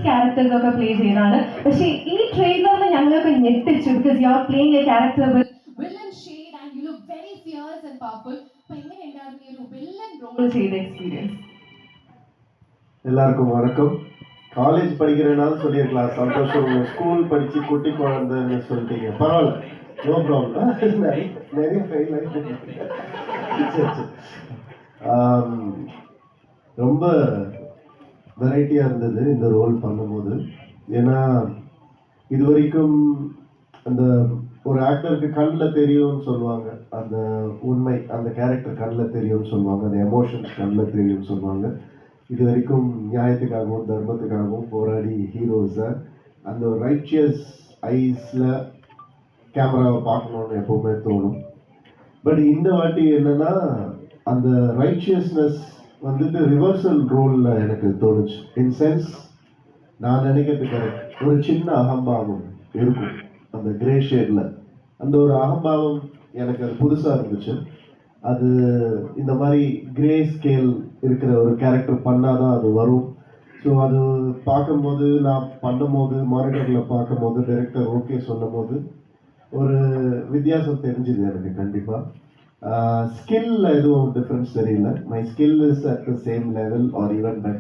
Characters ഒക്കെ play ചെയ്യുന്നതാണ്. പക്ഷേ ഈ ട്രെയിലറിൽ ഞങ്ങൾക്ക് ഞെട്ടിച്ചു. Because you are playing A character with villain shade and you look very fears and powerful. അപ്പോൾ എങ്ങനെയുണ്ടായിരുന്നു ഈ ഒരു വില്ലൻ റോൾ ചെയ്ത എക്സ്പീരിയൻസ്? எல்லாருக்கும் வணக்கம். காலேஜ் படிக்கிறேனாலும் சொல்லியிருக்கலாம், சந்தோஷம். ஸ்கூல் படித்து குட்டி குழந்தைன்னு சொல்லிட்டீங்க, பரவாயில்ல, நோ ப்ராப்ளம். நிறைய ஃபெயில் ஆகிட்டு ரொம்ப வெரைட்டியாக இருந்தது இந்த ரோல் பண்ணும்போது. ஏன்னா இது வரைக்கும் அந்த ஒரு ஆக்டருக்கு கண்ணில் தெரியும்னு சொல்லுவாங்க, அந்த உண்மை அந்த கேரக்டர் கண்ணில் தெரியும்னு சொல்லுவாங்க, அந்த எமோஷன்ஸ் கண்ணில் தெரியும்னு சொல்லுவாங்க. இது வரைக்கும் நியாயத்துக்காகவும் தர்மத்துக்காகவும் போராடி ஹீரோஸை அந்த ஒரு ரைச்சியஸ் ஐஸில் கேமராவை பார்க்கணுன்னு எப்போவுமே தோணும். பட் இந்த வாட்டி என்னென்னா அந்த ரைச்சியஸ்னஸ் வந்துட்டு ரிவர்சல் ரோலில் எனக்கு தோணுச்சு. இன் சென்ஸ் நான் நினைக்கிறது கரெக்ட், ஒரு சின்ன அகம்பாவம் இருக்கும் அந்த கிரே ஷேடில். அந்த ஒரு அகம்பாவம் எனக்கு அது புதுசாக இருந்துச்சு. அது இந்த மாதிரி கிரே ஸ்கேல் இருக்கிற ஒரு கேரக்டர் பண்ணால் தான் அது வரும். ஸோ அது பார்க்கும்போது, நான் பண்ணும்போது, மானிட்டரில் பார்க்கும்போது, டைரக்டர் ஓகே சொல்லும் போது ஒரு வித்தியாசம் தெரிஞ்சுது எனக்கு கண்டிப்பாக. ஸ்கில்ல எதுவும் டிஃப்ரென்ஸ் தெரியல. My skill is at the same level or even better.